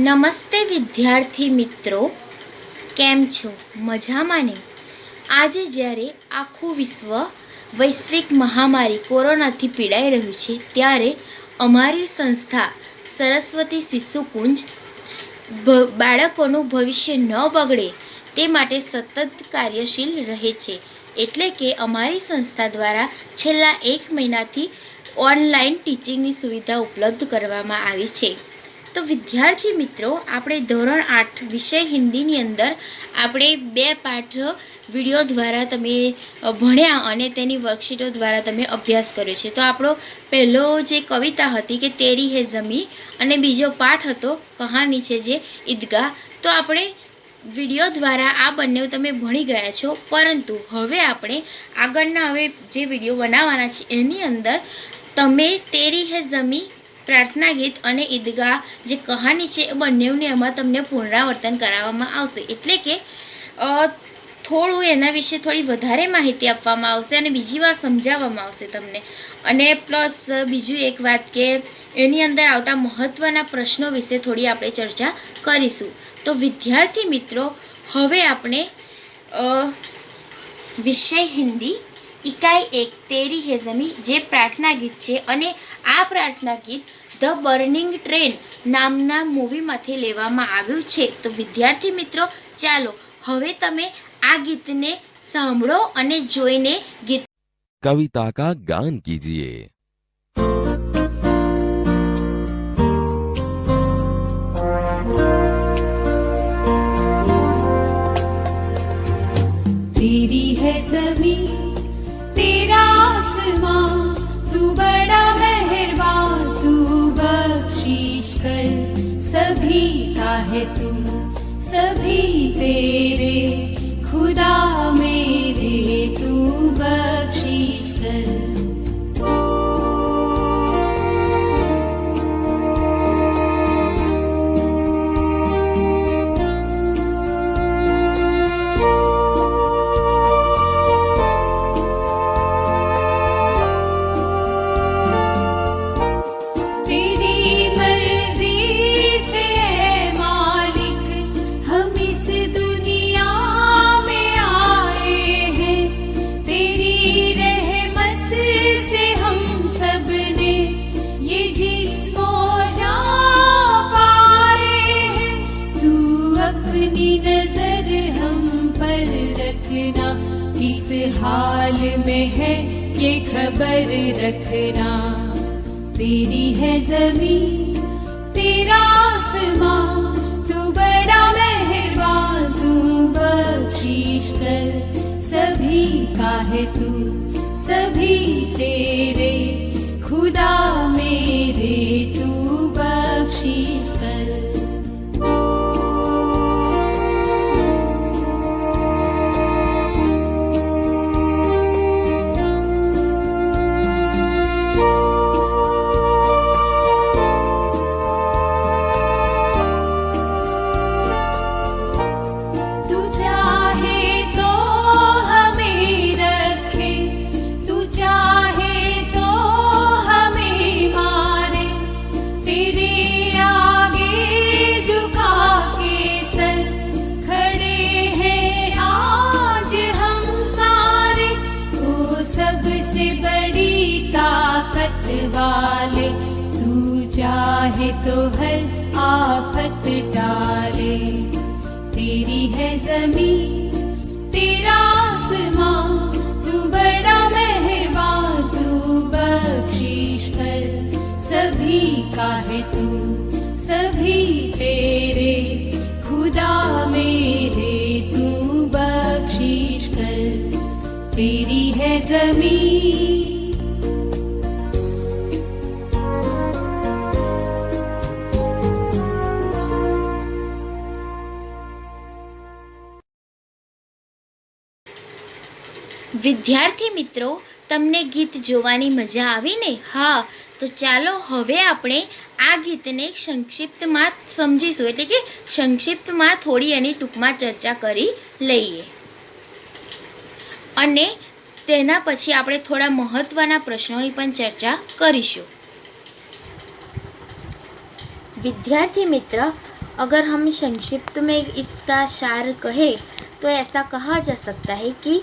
નમસ્તે વિદ્યાર્થી મિત્રો, કેમ છો? મજામાં ને? આજે જ્યારે આખું વિશ્વ વૈશ્વિક મહામારી કોરોનાથી પીડાઈ રહ્યું છે, ત્યારે અમારી સંસ્થા સરસ્વતી શિશુકુંજ બાળકોનું ભવિષ્ય ન બગડે તે માટે સતત કાર્યશીલ રહે છે. એટલે કે અમારી સંસ્થા દ્વારા છેલ્લા 1 મહિનાથી ઓનલાઈન ટીચિંગની સુવિધા ઉપલબ્ધ કરવામાં આવી છે. તો વિદ્યાર્થી મિત્રો, આપણે ધોરણ 8 વિષય હિન્દીની અંદર આપણે 2 પાઠ વિડીયો દ્વારા તમે ભણ્યા અને તેની વર્કશીટો દ્વારા તમે અભ્યાસ કર્યો છે. તો આપણો પહેલો જે કવિતા હતી કે તેરી હે ઝમી અને બીજો પાઠ હતો કહાની છે જે ઈદગાહ. તો આપણે વિડીયો દ્વારા આ બંને તમે ભણી ગયા છો, પરંતુ હવે આપણે આગળના જે વિડીયો બનાવવાના છે એની અંદર તમે તેરી હે ઝમી પ્રાર્થના ગીત અને ઈદગાહ જે કહાની છે એ બંનેને એમાં તમને પુનરાવર્તન કરાવવામાં આવશે. એટલે કે થોડું એના વિશે થોડી વધારે માહિતી આપવામાં આવશે અને બીજી વાર સમજાવવામાં આવશે તમને. અને પ્લસ બીજું એક વાત કે એની અંદર આવતા મહત્ત્વના પ્રશ્નો વિશે થોડી આપણે ચર્ચા કરીશું. તો વિદ્યાર્થી મિત્રો, હવે આપણે વિષય હિન્દી ઇકાઈ 1 તેરી હે ઝમી જે પ્રાર્થના ગીત છે અને આ પ્રાર્થના ગીત ધ બર્નિંગ ટ્રેન નામના મૂવીમાંથી લેવામાં આવ્યું છે. તો વિદ્યાર્થી મિત્રો, ચાલો હવે તમે આ ગીતને સાંભળો અને જોઈને ગીત कविता का गान कीजिए। तेरी है ज़मीं तेरा आसमां, तू बड़ा मेहरबान, तू बख्शीश कर सभी का है तू, सभी तेरे खुदा मेरे, तू बख्शीश कर। किस हाल में है ये खबर रखना, तेरी है ज़मीं तेरा आसमां, तू बड़ा मेहरबान, तू बख्शीश कर सभी का है तू, सभी तेरे खुदा मेरे, तू बख्शीश कर। वाले तू चाहे तो हर आफत टाले, तेरी है ज़मीं तेरा आसमां, तू बड़ा मेहरबान, तू बख्शीश कर सभी का है तू, सभी तेरे खुदा मेरे, तू बख्शीश कर, तेरी है ज़मीं। વિદ્યાર્થી મિત્રો, તમને ગીત જોવાની મજા આવી ને? હા, તો ચાલો હવે આપણે આ ગીતને સંક્ષિપ્તમાં સમજીશું, એટલે કે સંક્ષિપ્તમાં થોડી એની ટૂંકમાં ચર્ચા કરી લઈએ અને તેના પછી આપણે થોડા મહત્ત્વના પ્રશ્નોની પણ ચર્ચા કરીશું. વિદ્યાર્થી મિત્ર, अगर हम संक्षिप्त में इसका सार कहें तो ऐसा कहा जा सकता है कि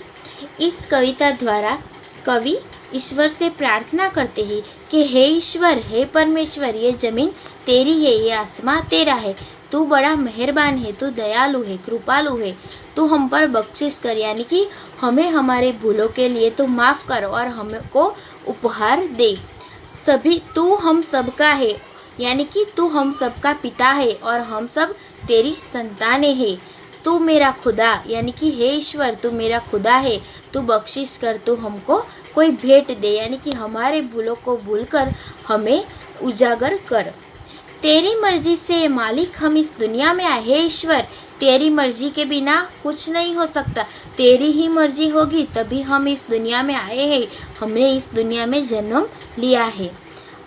इस कविता द्वारा कवि ईश्वर से प्रार्थना करते हैं कि हे ईश्वर, हे परमेश्वर, ये ज़मीन तेरी है, ये आसमां तेरा है, तू बड़ा मेहरबान है, तू दयालु है, कृपालु है, तू हम पर बख्शिश कर, यानी कि हमें हमारे भूलों के लिए तू माफ़ कर और हमको उपहार दे। सभी तू हम सबका है, यानी कि तू हम सबका पिता है और हम सब तेरी संतानें हैं। तू मेरा खुदा, यानी कि हे ईश्वर, तू मेरा खुदा है, तू बख्शिश कर, तू हमको कोई भेंट दे, यानी कि हमारे भूलों को भूलकर हमें उजागर कर। तेरी मर्जी से मालिक हम इस दुनिया में आए। हे ईश्वर, तेरी मर्जी के बिना कुछ नहीं हो सकता, तेरी ही मर्जी होगी तभी हम इस दुनिया में आए हैं, हमने इस दुनिया में जन्म लिया है।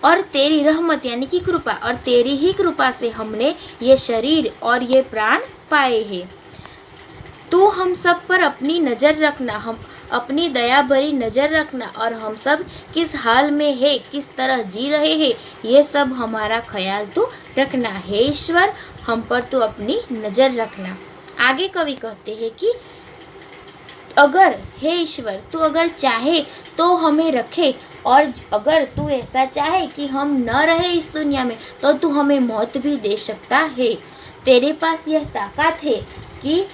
और तेरी रहमत यानी कि कृपा, और तेरी ही कृपा से हमने ये शरीर और ये प्राण पाए हैं। तू हम सब पर अपनी नज़र रखना, हम अपनी दया भरी नज़र रखना, और हम सब किस हाल में है, किस तरह जी रहे हैं, ये सब हमारा ख्याल तू रखना। हे ईश्वर, हम पर तू अपनी नज़र रखना। आगे कवि कहते हैं कि अगर हे ईश्वर, तू अगर चाहे तो हमें रखे, और अगर तू ऐसा चाहे कि हम न रहे इस दुनिया में तो तू हमें मौत भी दे सकता है। तेरे पास यह ताकत है कि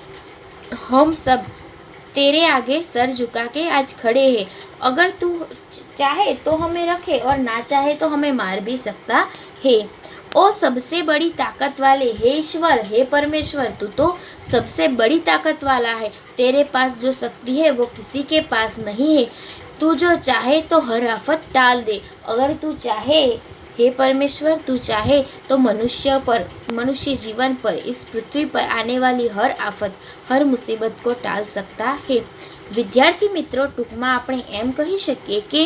हम सब तेरे आगे सर झुका के आज खड़े हैं। अगर तू चाहे तो हमें रखे और ना चाहे तो हमें मार भी सकता है। ओ सबसे बड़ी ताकत वाले, हे ईश्वर, हे परमेश्वर, तू तो सबसे बड़ी ताकत वाला है। तेरे पास जो शक्ति है वो किसी के पास नहीं है। तू जो चाहे तो हर आफत टाल दे। अगर तू चाहे हे परमेश्वर, तू चाहे तो मनुष्य जीवन पर, इस पृथ्वी पर आने वाली हर आफत, हर मुसीबत को टाल सकता है। विद्यार्थी मित्रों, टूंकमां આપણે એમ કહી શકીએ કે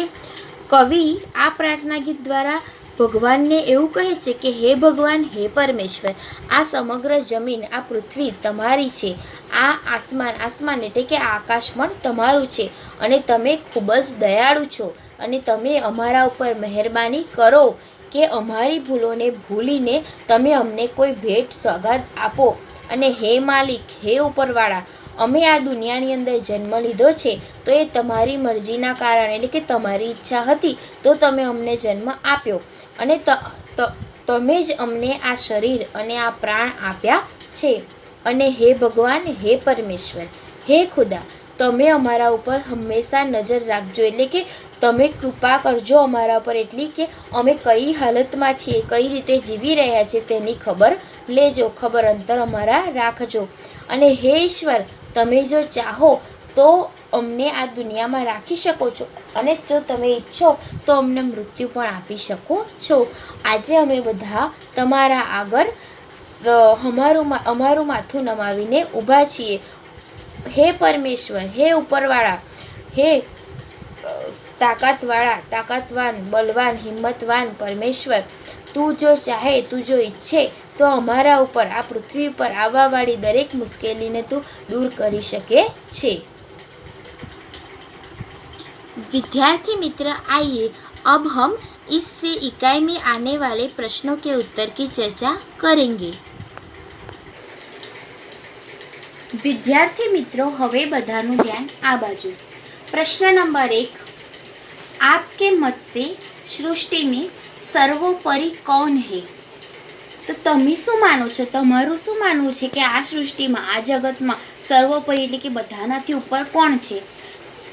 કવિ આ પ્રાર્થના ગીત દ્વારા ભગવાનને એવું કહે છે કે હે ભગવાન, હે પરમેશ્વર, આ સમગ્ર જમીન, આ પૃથ્વી તમારી છે, આ આસમાન એટલે કે આકાશ પણ તમારું છે, અને તમે ખૂબ જ દયાળુ છો, અને તમે અમારા ઉપર મહેરબાની કરો કે અમારી ભૂલોને ભૂલીને તમે અમને કોઈ ભેટ સોગાદ આપો। અને હે માલિક, હે ઉપરવાળા, અમે આ દુનિયાની અંદર જન્મ લીધો છે તો એ તમારી મરજીના કારણે, એટલે કે તમારી ઈચ્છા હતી તો તમે અમને જન્મ આપ્યો, અને તમે જ અમને આ શરીર અને આ પ્રાણ આપ્યા છે। અને હે ભગવાન, હે પરમેશ્વર, હે ખુદા, તમે અમારા ઉપર હંમેશા નજર રાખજો, એટલે કે તમે કૃપા કરજો અમારા ઉપર એટલી કે અમે કઈ હાલતમાં છીએ, કઈ રીતે જીવી રહ્યા છીએ તેની ખબર લેજો, ખબર અંતર અમારા રાખજો। અને હે ઈશ્વર, તમે જો ચાહો તો અમને આ દુનિયામાં રાખી શકો છો, અને જો તમે ઈચ્છો તો અમને મૃત્યુ પણ આપી શકો છો। આજે અમે બધા તમારા આગળ અમારું માથું નમાવીને ઊભા છીએ। हे परमेश्वर, हे उपरवाड़ा, हे ताकतवान, बलवान, हिम्मतवान परमेश्वर, तू जो चाहे, तू जो इच्छे तो अमारा ऊपर, आ पृथ्वी पर आवावाड़ी दरेक मुश्केली ने तू दूर करी सके छे। विद्यार्थी मित्र, आइए अब हम इससे इकाई में आने वाले प्रश्नों के उत्तर की चर्चा करेंगे। विद्यार्थी मित्रों, हवे बधानु ध्यान आ बाजू। प्रश्न नंबर 1, आपके मत से सृष्टि में सर्वोपरि कौन है? तो तमे शू मानो छो, तमारू शू मानवुं छे कि आ सृष्टि में, आ जगत में सर्वोपरि એટલે કે બધાનાથી ઉપર કોણ છે?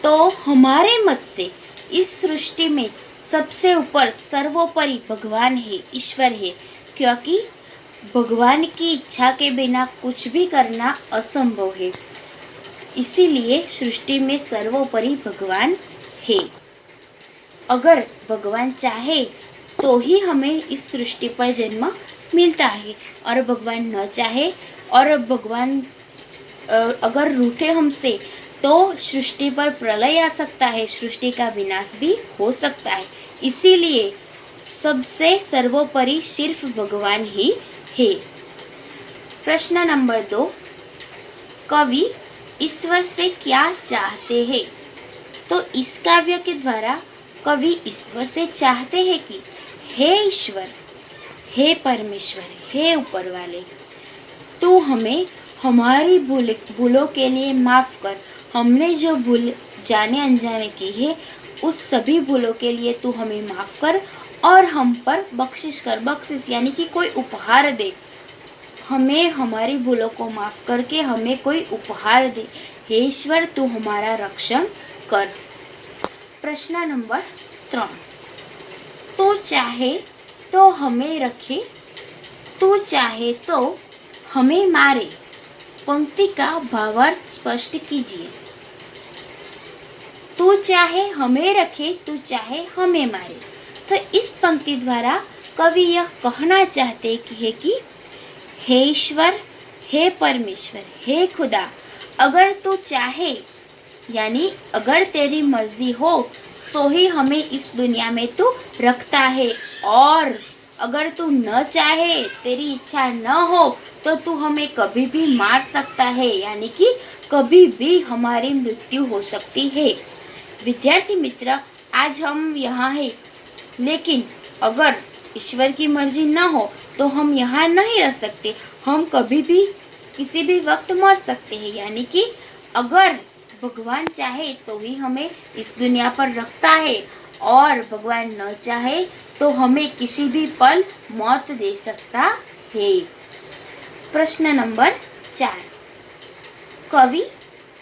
तो हमारे मत से इस सृष्टि में सबसे ऊपर सर्वोपरि भगवान है, ईश्वर है, क्योंकि भगवान की इच्छा के बिना कुछ भी करना असंभव है, इसीलिए सृष्टि में सर्वोपरि भगवान है। अगर भगवान चाहे तो ही हमें इस सृष्टि पर जन्म मिलता है, और भगवान न चाहे और भगवान अगर रूठे हमसे तो सृष्टि पर प्रलय आ सकता है, सृष्टि का विनाश भी हो सकता है, इसीलिए सबसे सर्वोपरि सिर्फ भगवान ही है। प्रश्न नंबर 2, कवि ईश्वर से क्या चाहते हैं? तो इस काव्य के द्वारा कवि ईश्वर से चाहते हैं कि हे ईश्वर, हे परमेश्वर, हे ऊपर वाले, तू हमें हमारी भूलों के लिए माफ़ कर। हमने जो भूल जाने अनजाने की है, उस सभी भूलों के लिए तू हमें माफ़ कर और हम पर बख्शिश कर। बख्शिश यानी कि कोई उपहार दे, हमें हमारी भूलों को माफ़ करके हमें कोई उपहार दे। हे ईश्वर, तू हमारा रक्षण कर। प्रश्न नंबर 3, तू चाहे तो हमें रखे, तू चाहे तो हमें मारे। पंक्ति का भावार्थ स्पष्ट कीजिए। तू चाहे हमें रखे, तू चाहे हमें मारे। तो इस पंक्ति द्वारा कवि यह कहना चाहते है कि हे ईश्वर, हे परमेश्वर, हे खुदा, अगर तू चाहे यानी अगर तेरी मर्जी हो तो ही हमें इस दुनिया में तू रखता है, और अगर तू न चाहे, तेरी इच्छा न हो तो तू हमें कभी भी मार सकता है, यानी कि कभी भी हमारी मृत्यु हो सकती है। विद्यार्थी मित्र, आज हम यहाँ हैं, लेकिन अगर ईश्वर की मर्जी न हो तो हम यहाँ नहीं रह सकते। हम कभी भी किसी भी वक्त मर सकते हैं, यानी कि अगर भगवान चाहे तो ही हमें इस दुनिया पर रखता है, और भगवान न चाहे तो हमें किसी भी पल मौत दे सकता है। प्रश्न नंबर 4, कवि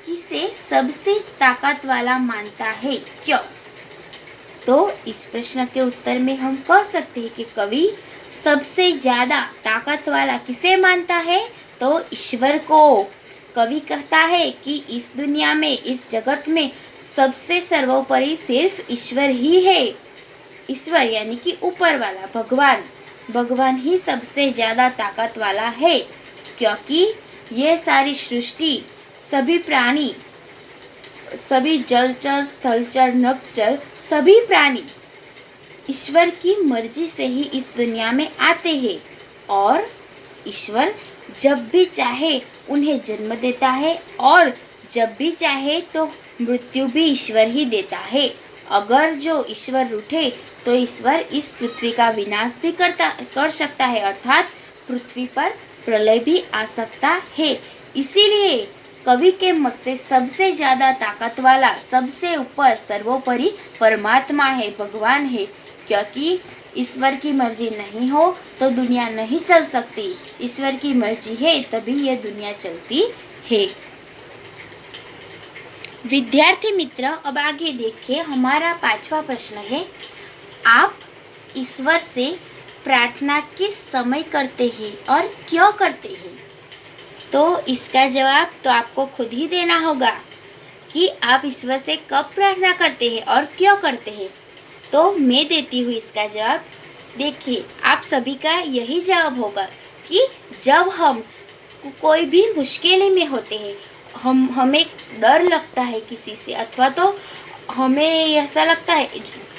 किसे सबसे ताकत वाला मानता है, क्यों? तो इस प्रश्न के उत्तर में हम कह सकते हैं कि कवि सबसे ज़्यादा ताकत वाला किसे मानता है, तो ईश्वर को। कवि कहता है कि इस दुनिया में, इस जगत में सबसे सर्वोपरि सिर्फ ईश्वर ही है। ईश्वर यानी कि ऊपर वाला भगवान, भगवान ही सबसे ज़्यादा ताकत वाला है, क्योंकि ये सारी सृष्टि, सभी प्राणी, सभी जलचर, स्थलचर, नभचर, सभी प्राणी ईश्वर की मर्जी से ही इस दुनिया में आते हैं, और ईश्वर जब भी चाहे उन्हें जन्म देता है, और जब भी चाहे तो मृत्यु भी ईश्वर ही देता है। अगर जो ईश्वर रूठे तो ईश्वर इस पृथ्वी का विनाश भी कर सकता है, अर्थात पृथ्वी पर प्रलय भी आ सकता है। इसीलिए कवि के मत से सबसे ज़्यादा ताकत वाला, सबसे ऊपर, सर्वोपरि परमात्मा है, भगवान है, क्योंकि ईश्वर की मर्जी नहीं हो तो दुनिया नहीं चल सकती। ईश्वर की मर्जी है तभी यह दुनिया चलती है। विद्यार्थी मित्र, अब आगे देखिए, हमारा 5वां प्रश्न है, आप ईश्वर से प्रार्थना किस समय करते हैं और क्यों करते हैं? तो इसका जवाब तो आपको खुद ही देना होगा कि आप ईश्वर से कब प्रार्थना करते हैं और क्यों करते हैं। तो मैं देती हूँ इसका जवाब। देखिए, आप सभी का यही जवाब होगा कि जब हम कोई भी मुश्किल में होते हैं, हमें डर लगता है किसी से, अथवा तो हमें ऐसा लगता है,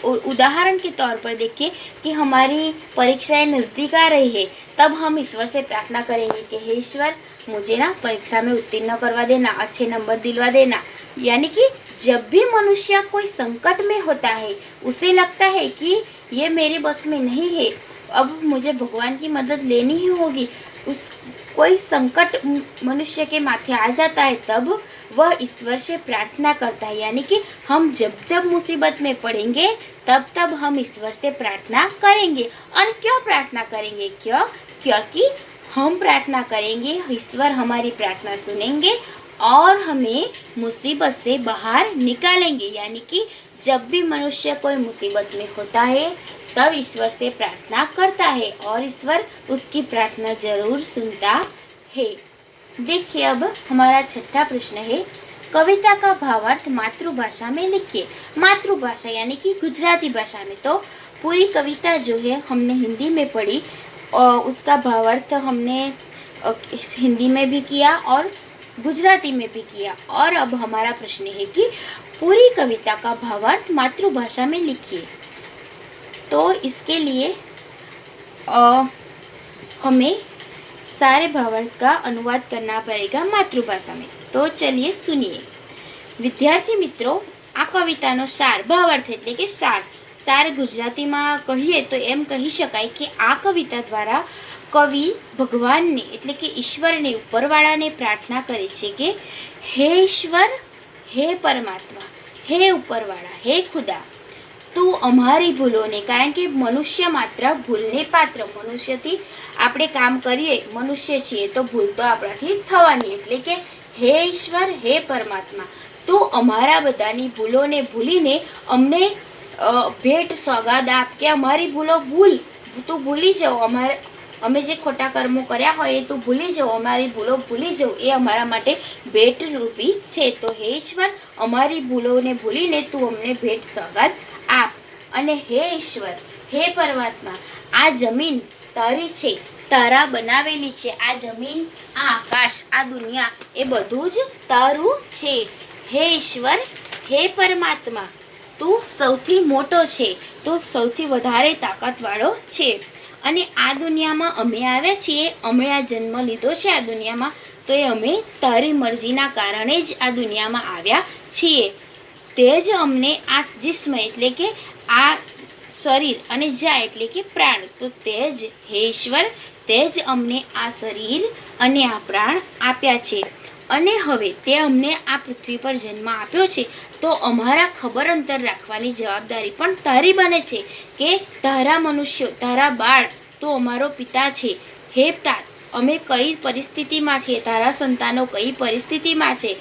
उदाहरण के तौर पर देखिए कि हमारी परीक्षाएं नज़दीक आ रही है, तब हम ईश्वर से प्रार्थना करेंगे कि हे ईश्वर, मुझे ना परीक्षा में उत्तीर्ण करवा देना, अच्छे नंबर दिलवा देना। यानी कि जब भी मनुष्य कोई संकट में होता है, उसे लगता है कि ये मेरे बस में नहीं है, अब मुझे भगवान की मदद लेनी ही होगी। उस कोई संकट मनुष्य के माथे आ जाता है, तब वह ईश्वर से प्रार्थना करता है। यानी कि हम जब जब मुसीबत में पड़ेंगे, तब तब हम ईश्वर से प्रार्थना करेंगे। और क्यों प्रार्थना करेंगे? क्योंकि हम प्रार्थना करेंगे, ईश्वर हमारी प्रार्थना सुनेंगे और हमें मुसीबत से बाहर निकालेंगे। यानी कि जब भी मनुष्य कोई मुसीबत में होता है, तब ईश्वर से प्रार्थना करता है और ईश्वर उसकी प्रार्थना जरूर सुनता है। देखिए, अब हमारा 6वां प्रश्न है, कविता का भावार्थ मातृभाषा में लिखिए। मातृभाषा यानी कि गुजराती भाषा में। तो पूरी कविता जो है हमने हिंदी में पढ़ी और उसका भावार्थ हमने हिंदी में भी किया और गुजराती में भी किया। और अब हमारा प्रश्न है कि पूरी कविता का भावार्थ मातृभाषा में लिखिए। तो इसके लिए हमें सारे भावार्थ का अनुवाद करना पड़ेगा मातृभाषा में। तो चलिए सुनिए। विद्यार्थी मित्रों, आ कविताનો સાર ભાવાર્થ એટલે કે સાર ગુજરાતીમાં કહીએ તો એમ કહી શકાય કે આ કવિતા દ્વારા કવિ ભગવાનને એટલે કે ઈશ્વરને, ઉપરવાળાને પ્રાર્થના કરે છે કે હે ઈશ્વર, હે પરમાત્મા, હે ઉપરવાળા, હે ખુદા, તું અમારી ભૂલોને, કારણ કે મનુષ્ય માત્ર ભૂલને પાત્ર, મનુષ્યથી આપણે કામ કરીએ, મનુષ્ય છીએ તો ભૂલ તો આપણાથી થવાની, એટલે કે હે ઈશ્વર, હે પરમાત્મા, તું અમારા બધાની ભૂલોને ભૂલીને અમને ભેટ સોગાદ આપ કે અમારી ભૂલો તું ભૂલી જાઓ, અમે જે ખોટા કર્મો કર્યા હોય એ તું ભૂલી જાઓ, અમારી ભૂલો ભૂલી જાઓ, એ અમારા માટે ભેટ રૂપી છે. તો હે ઈશ્વર, અમારી ભૂલોને ભૂલીને તું અમને ભેટ સોગાદ આપ. અને હે ઈશ્વર, હે પરમાત્મા, આ જમીન તારી છે, તારા બનાવેલી છે, આ જમીન, આ આકાશ, આ દુનિયા એ બધું જ તારું છે. હે ઈશ્વર, હે પરમાત્મા, તું સૌથી મોટો છે, તું સૌથી વધારે તાકાતવાળો છે. અને આ દુનિયામાં અમે આવ્યા છીએ, અમે આ જન્મ લીધો છે આ દુનિયામાં, તો એ અમે તારી મરજીના કારણે જ આ દુનિયામાં આવ્યા છીએ. તે જ અમને આ જિસ્મ એટલે કે આ શરીર અને જા એટલે કે પ્રાણ, તો તે જ હે ઈશ્વર, તે જ અમને આ શરીર અને આ પ્રાણ આપ્યા છે. અને હવે તે અમને આ પૃથ્વી પર જન્મ આપ્યો છે, તો અમારા ખબર અંતર રાખવાની જવાબદારી પણ તારી બને છે કે તારા મનુષ્યો, તારા બાળ તો અમારો પિતા છે. હે પિતા, અમે કઈ પરિસ્થિતિમાં છીએ, તારા સંતાનો કઈ પરિસ્થિતિમાં છે,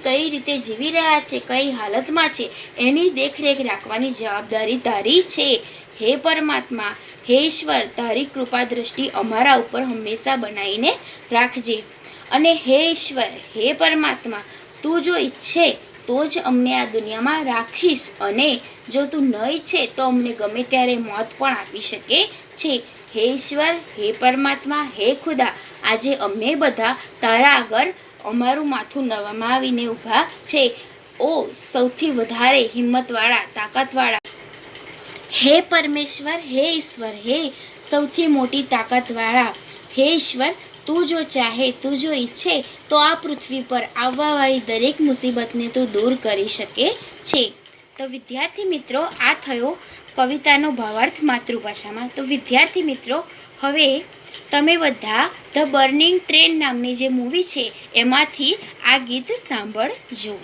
કઈ રીતે જીવી રહ્યા છે, કઈ હાલતમાં છે, એની દેખરેખ રાખવાની જવાબદારી તારી છે. હે પરમાત્મા, હે ઈશ્વર, તારી કૃપા દ્રષ્ટિ અમારા ઉપર હંમેશા બનાવીને રાખજે. અને હે ઈશ્વર, હે પરમાત્મા, તું જો ઈચ્છે તો જ અમને આ દુનિયામાં રાખીશ, અને જો તું ન ઈચ્છે તો અમને ગમે ત્યારે મોત પણ આપી શકે છે. હે ઈશ્વર, હે પરમાત્મા, હે ખુદા, આજે અમે બધા તારા આગળ અમારું માથું નમાવીને ઊભા છે. ઓ સૌથી વધારે હિંમતવાળા, તાકાતવાળા, હે પરમેશ્વર, હે ઈશ્વર, હે સૌથી મોટી તાકાતવાળા, હે ઈશ્વર, તું જો ચાહે, તું જો ઈચ્છે તો આ પૃથ્વી પર આવવાવાળી દરેક મુસીબતને તું દૂર કરી શકે છે. તો વિદ્યાર્થી મિત્રો, આ થયો કવિતાનો ભાવાર્થ માતૃભાષામાં. તો વિદ્યાર્થી મિત્રો, હવે તમે બધા ધ બર્નિંગ ટ્રેન નામની જે મૂવી છે એમાંથી આ ગીત સાંભળજો.